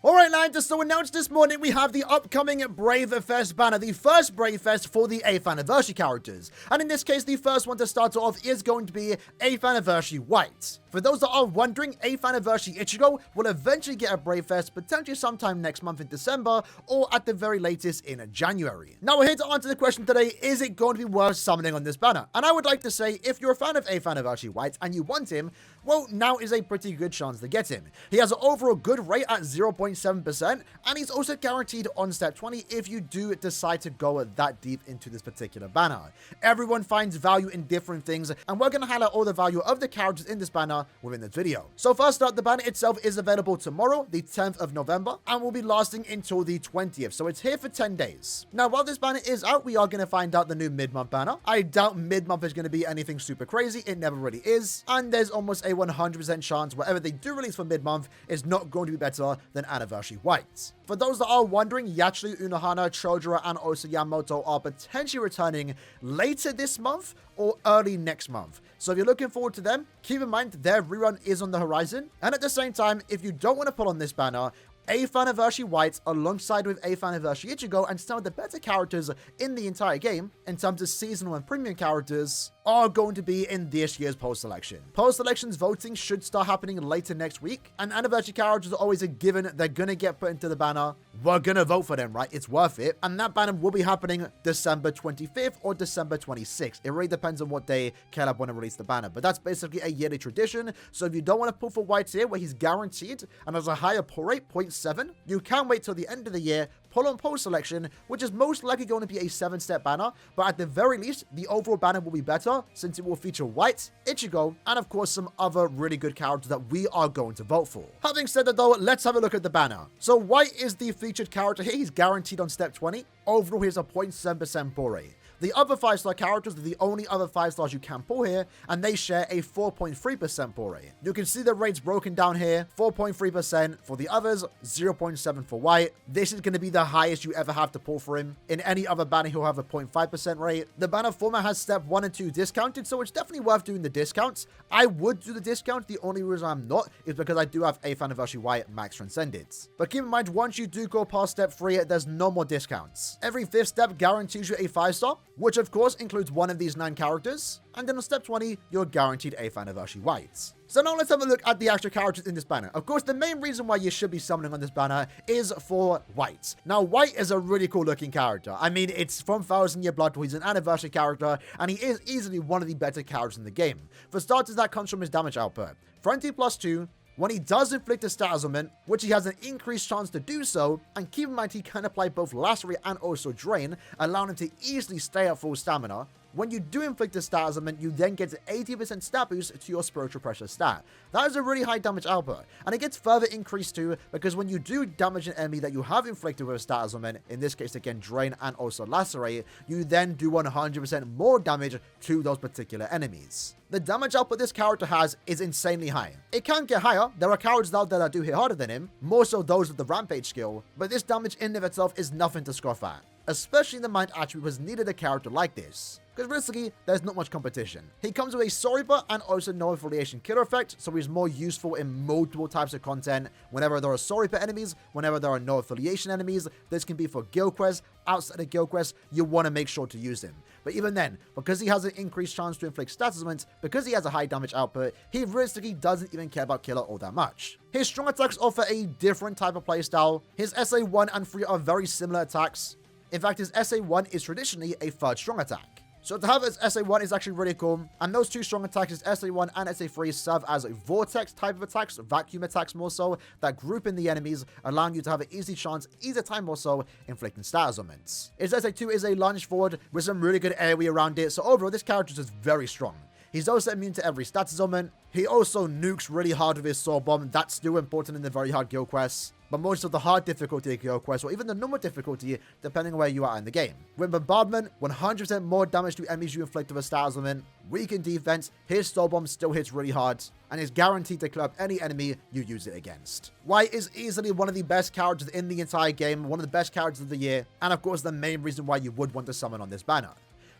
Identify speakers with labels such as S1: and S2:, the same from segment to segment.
S1: Alright, Landers, so announced this morning we have the upcoming Brave Fest banner, the first Brave Fest for the 8th anniversary characters. And in this case, the first one to start off is going to be 8th anniversary White. For those that are wondering, 8th anniversary Ichigo will eventually get a Brave Fest, potentially sometime next month in December, or at the very latest in January. Now we're here to answer the question today, is it going to be worth summoning on this banner? And I would like to say, if you're a fan of 8th anniversary White and you want him, well, now is a pretty good chance to get him. He has an overall good rate at 0.7%, and he's also guaranteed on step 20 if you do decide to go that deep into this particular banner. Everyone finds value in different things, and we're going to highlight all the value of the characters in this banner within this video. So first up, the banner itself is available tomorrow, the 10th of November, and will be lasting until the 20th, so it's here for 10 days. Now, while this banner is out, we are going to find out the new mid-month banner. I doubt mid-month is going to be anything super crazy, it never really is, and there's almost a 100% chance whatever they do release for mid-month is not going to be better than Anniversary White. For those that are wondering, Yachiru, Unohana, Chodora, and also Yamamoto are potentially returning later this month or early next month. So if you're looking forward to them, keep in mind their rerun is on the horizon. And at the same time, if you don't want to pull on this banner, 8th Anniversary White alongside with 8th Anniversary Ichigo and some of the better characters in the entire game in terms of seasonal and premium characters are going to be in this year's post-selection. Post-selections voting should start happening later next week, and anniversary characters are always a given. They're gonna get put into the banner. We're gonna vote for them, right? It's worth it. And that banner will be happening December 25th or December 26th. It really depends on what day Caleb want to release the banner, but that's basically a yearly tradition. So if you don't want to pull for White here, where he's guaranteed and has a higher pull rate, 0.7, you can wait till the end of the year, pull on post-selection, which is most likely going to be a 7-step banner, but at the very least, the overall banner will be better since it will feature White, Ichigo, and of course some other really good characters that we are going to vote for. Having said that though, let's have a look at the banner. So White is the featured character here. He's guaranteed on step 20. Overall, he has a 0.7% pull rate. The other 5-star characters are the only other 5 stars you can pull here, and they share a 4.3% pull rate. You can see the rates broken down here, 4.3% for the others, 0.7 for White. This is going to be the highest you ever have to pull for him. In any other banner, he'll have a 0.5% rate. The banner format has step 1 and 2 discounted, so it's definitely worth doing the discounts. I would do the discounts. The only reason I'm not is because I do have 8th Anniversary White Max Transcended. But keep in mind, once you do go past step 3, there's no more discounts. Every 5th step guarantees you a 5-star, which of course includes one of these 9 characters, and then on step 20, you're guaranteed 8th Anniversary White. So now let's have a look at the actual characters in this banner. Of course, the main reason why you should be summoning on this banner is for White. Now, White is a really cool looking character. I mean, it's from 1000 Year Blood, he's an anniversary character, and he is easily one of the better characters in the game. For starters, that comes from his damage output. Frenzy +2, when he does inflict a stat ailment, which he has an increased chance to do so, and keep in mind he can apply both Lacerate and also Drain, allowing him to easily stay at full stamina. When you do inflict a stat ailment, you then get an 80% stat boost to your Spiritual Pressure stat. That is a really high damage output, and it gets further increased too, because when you do damage an enemy that you have inflicted with a stat ailment, in this case again Drain and also Lacerate, you then do 100% more damage to those particular enemies. The damage output this character has is insanely high. It can get higher. There are characters out there that do hit harder than him, more so those with the Rampage skill, but this damage in and of itself is nothing to scoff at. Especially the Mind attribute was needed a character like this, because realistically, there's not much competition. He comes with a Sorryba and also no affiliation killer effect, so he's more useful in multiple types of content. Whenever there are Sorryba enemies, whenever there are no affiliation enemies, this can be for guild quests. Outside of guild quests, you want to make sure to use him. But even then, because he has an increased chance to inflict stat ailments, because he has a high damage output, he realistically doesn't even care about killer all that much. His strong attacks offer a different type of playstyle. His SA1 and 3 are very similar attacks. In fact, his SA1 is traditionally a 3rd strong attack. So to have his SA1 is actually really cool, and those 2 strong attacks, his SA1 and SA3, serve as vortex type of attacks, vacuum attacks more so, that group in the enemies, allowing you to have an easy chance, either time or so, inflicting stat ailments. His SA2 is a lunge forward with some really good AoE around it, so overall this character is just very strong. He's also immune to every status ailment. He also nukes really hard with his Soul Bomb. That's still important in the very hard guild quests, but most of the hard difficulty guild quests, or even the normal difficulty, depending on where you are in the game. With Bombardment, 100% more damage to enemies you inflict with a stat ailment. Weak in defense, his Soul Bomb still hits really hard, and is guaranteed to clear up any enemy you use it against. White is easily one of the best characters in the entire game, one of the best characters of the year, and of course the main reason why you would want to summon on this banner.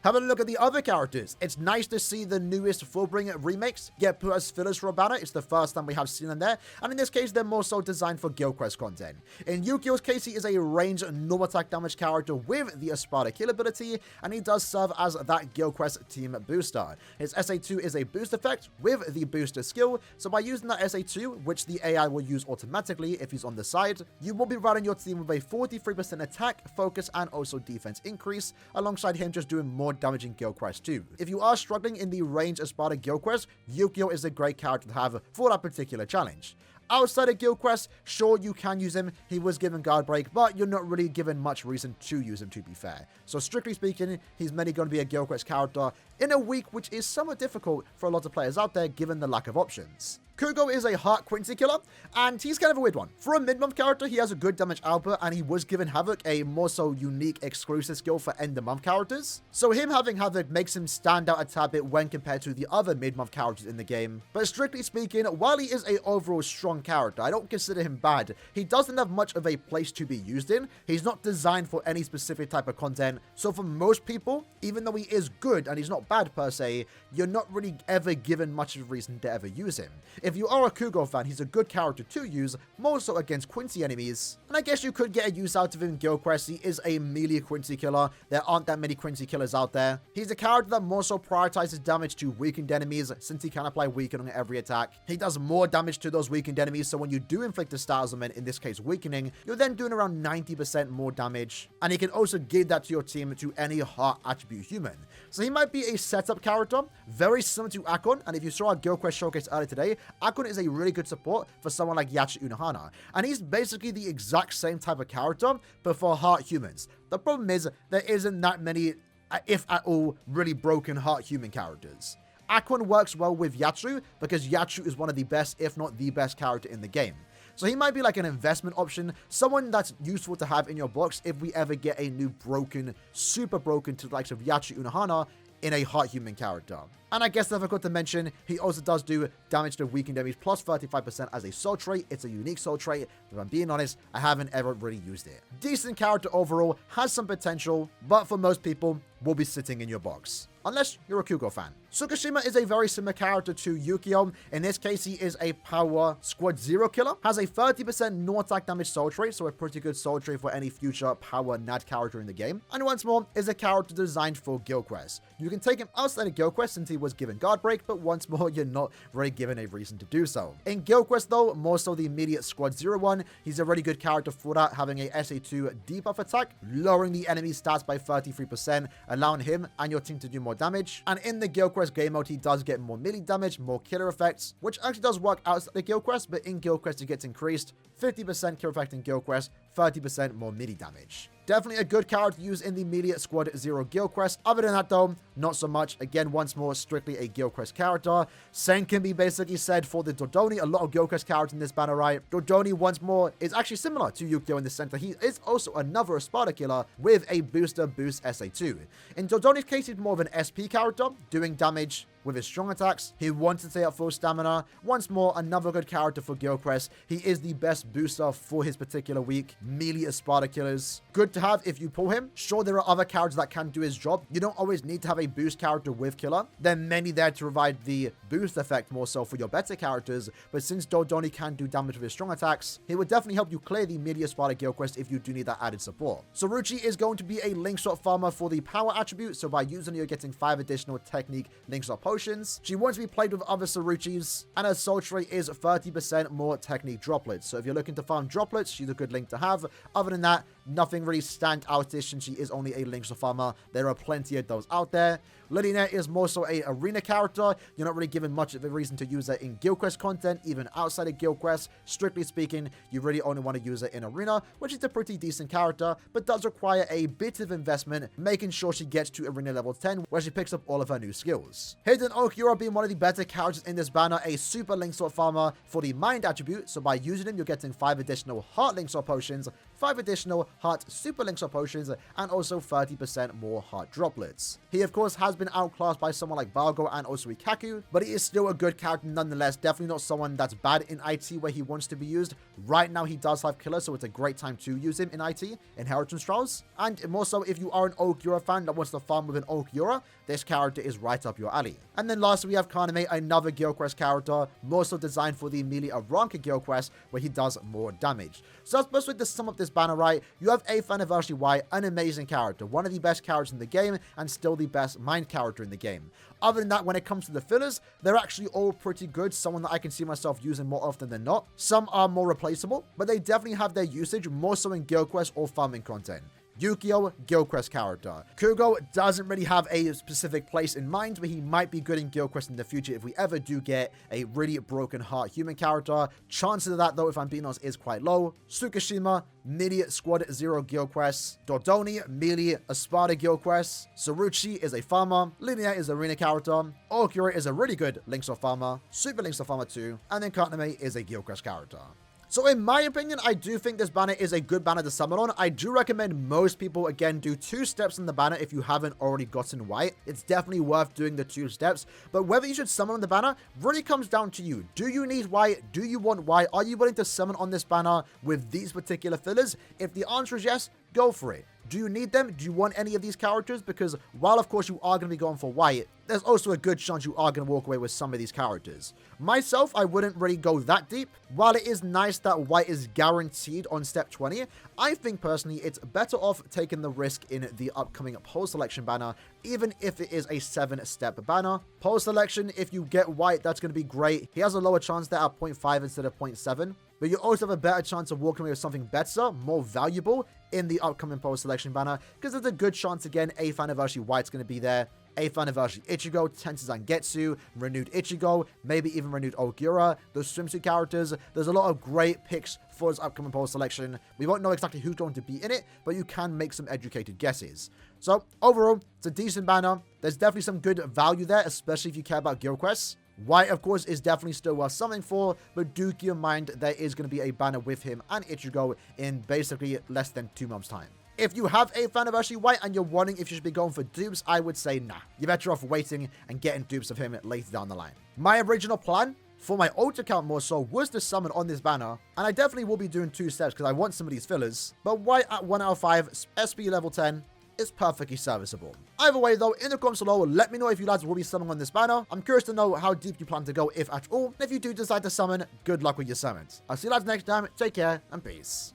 S1: Having a look at the other characters, it's nice to see the newest Fullbring remakes get put as fillers for a banner. It's the first time we have seen them there, and in this case, they're more so designed for Guild Quest content. In Yu-Gi-Oh's case, he is a ranged normal attack damage character with the Espada kill ability, and he does serve as that Guild Quest team booster. His SA2 is a boost effect with the booster skill, so by using that SA2, which the AI will use automatically if he's on the side, you will be running your team with a 43% attack, focus, and also defense increase, alongside him just doing more damage in Guild Quest 2. If you are struggling in the range Espada Guild Quest, Yu-Gi-Oh is a great character to have for that particular challenge. Outside of Guild Quest, sure, you can use him. He was given guard break, but you're not really given much reason to use him, to be fair. So strictly speaking, he's mainly going to be a Guild Quest character in a week which is somewhat difficult for a lot of players out there given the lack of options. Kugo is a Heart Quincy killer, and he's kind of a weird one. For a mid-month character, he has a good damage output, and he was given Havoc, a more so unique exclusive skill for end-of-month characters. So him having Havoc makes him stand out a tad bit when compared to the other mid-month characters in the game. But strictly speaking, while he is a overall strong character, I don't consider him bad. He doesn't have much of a place to be used in. He's not designed for any specific type of content. So for most people, even though he is good and he's not bad per se, you're not really ever given much of a reason to ever use him. If you are a Kugo fan, he's a good character to use, more so against Quincy enemies. And I guess you could get a use out of him in Guild Quest. He is a melee Quincy killer. There aren't that many Quincy killers out there. He's a character that more so prioritizes damage to weakened enemies, since he can apply weaken on every attack. He does more damage to those weakened enemies, so when you do inflict a status element, in this case weakening, you're then doing around 90% more damage. And he can also give that to your team to any heart attribute human. So he might be a setup character, very similar to Akon, and if you saw our Guild Quest showcase earlier today, Akon is a really good support for someone like Yachi Unohana, and he's basically the exact same type of character, but for heart humans. The problem is, there isn't that many, if at all, really broken heart human characters. Akon works well with Yatsu, because Yatsu is one of the best, if not the best character in the game. So he might be like an investment option, someone that's useful to have in your box if we ever get a new broken, super broken to the likes of Yachi Unohana in a heart human character. And I guess I forgot to mention, he also does do damage to weakened enemies plus 35% as a soul trait. It's a unique soul trait, but if I'm being honest, I haven't ever really used it. Decent character overall, has some potential, but for most people, will be sitting in your box. Unless you're a Kugo fan. Tsukishima is a very similar character to Yukio. In this case, he is a power squad 0 killer. Has a 30% no attack damage soul trait, so a pretty good soul trait for any future power NAD character in the game. And once more, is a character designed for Guild Quest. You can take him outside of Guild Quest since he was given guard break, but once more, you're not really given a reason to do so. In Guild Quest though, more so the immediate squad 01, he's a really good character for that, having a SA2 debuff attack, lowering the enemy stats by 33%, allowing him and your team to do more damage. And in the Guild Quest game mode, he does get more melee damage, more killer effects, which actually does work outside the Guild Quest, but in Guild Quest it gets increased. 50% killer effect in Guild Quest, 30% more melee damage. Definitely a good character to use in the immediate Squad 0 Guild Quest. Other than that though, not so much. Again, once more, strictly a Guild Quest character. Same can be basically said for the Dodoni. A lot of Guild Quest characters in this banner, right? Dodoni, once more, is actually similar to Yukio in the sense that he is also another Espada killer with a booster boost SA2. In Dodoni's case, he's more of an SP character, doing damage with his strong attacks. He wants to stay at full stamina. Once more, another good character for Guild Quest. He is the best booster for his particular week. Melee Espada killers. Good to have if you pull him. Sure, there are other characters that can do his job. You don't always need to have a boost character with killer. There are many there to provide the boost effect more so for your better characters, but since Dodoni can do damage with his strong attacks, he would definitely help you clear the melee Espada Guild Quest if you do need that added support. Soruchi is going to be a link slot farmer for the power attribute, so by using it, you're getting 5 additional technique link slot potions. She wants to be played with other Soruchis, and her soul trait is 30% more technique droplets. So if you're looking to farm droplets, she's a good link to have. Other than that, nothing really stand out since she is only a link slot farmer. There are plenty of those out there. Lilinette is more so a arena character. You're not really given much of a reason to use her in Guild Quest content, even outside of Guild Quest. Strictly speaking, you really only want to use her in arena, which is a pretty decent character, but does require a bit of investment, making sure she gets to arena level 10, where she picks up all of her new skills. Hidden Oak Yura being one of the better characters in this banner, a super link slot farmer for the mind attribute, so by using him, you're getting 5 additional heart link slot potions, 5 additional heart super link slot potions, and also 30% more heart droplets. He of course has been outclassed by someone like Balgo and also Ikaku, but he is still a good character nonetheless. Definitely not someone that's bad in IT where he wants to be used, Right now, he does have Killer, so it's a great time to use him in IT, Inheritance Trials. And more so, if you are an Aaroniero fan that wants to farm with an Aaroniero, this character is right up your alley. And then lastly, we have Kaname, another Guild Quest character, more so designed for the melee Aaroniero Guild Quest, where he does more damage. So that's basically to sum up this banner, right? You have 8th Anniversary Y, an amazing character, one of the best characters in the game, and still the best mind character in the game. Other than that, when it comes to the fillers, they're actually all pretty good, someone that I can see myself using more often than not. Some are more replaceable, but they definitely have their usage more so in Guild Quest or farming content. Yukio, Guild Quest character. Kugo doesn't really have a specific place in mind, but he might be good in Guild Quest in the future if we ever do get a really broken heart human character. Chances of that, though, if I'm being honest, is quite low. Tsukishima, melee Squad 0 Guild Quest. Dodoni, melee Espada Guild Quest. Saruchi is a farmer. Linnea is a arena character. Okura is a really good Links of Farmer. Super Links of Farmer 2. And then Kaname is a Guild Quest character. So in my opinion, I do think this banner is a good banner to summon on. I do recommend most people, again, do 2 steps in the banner if you haven't already gotten white. It's definitely worth doing the 2 steps. But whether you should summon on the banner really comes down to you. Do you need white? Do you want white? Are you willing to summon on this banner with these particular fillers? If the answer is yes, go for it. Do you need them? Do you want any of these characters? Because while, of course, you are going to be going for white, there's also a good chance you are going to walk away with some of these characters. Myself, I wouldn't really go that deep. While it is nice that white is guaranteed on step 20, I think personally it's better off taking the risk in the upcoming poll selection banner, even if it is a 7-step banner. Poll selection, if you get white, that's going to be great. He has a lower chance there at 0.5 instead of 0.7. But you also have a better chance of walking away with something better, more valuable in the upcoming poll selection banner, because there's a good chance, again, 8th Anniversary White's going to be there. 8th Anniversary Ichigo, Tensei Zangetsu, renewed Ichigo, maybe even renewed Ogura, those swimsuit characters. There's a lot of great picks for this upcoming poll selection. We won't know exactly who's going to be in it, but you can make some educated guesses. So overall, it's a decent banner. There's definitely some good value there, especially if you care about Guild Quests. White, of course, is definitely still worth something for, but do keep in mind there is going to be a banner with him and Ichigo in basically less than 2 months' time. If you have 8th Anniversary White and you're wondering if you should be going for dupes, I would say nah. You're better off waiting and getting dupes of him later down the line. My original plan for my alt account more so was to summon on this banner, and I definitely will be doing 2 steps because I want some of these fillers, but White at 1 out of 5, SP level 10, is perfectly serviceable. Either way though, in the comments below, let me know if you guys will be summoning on this banner. I'm curious to know how deep you plan to go, if at all. And if you do decide to summon, good luck with your summons. I'll see you guys next time. Take care and peace.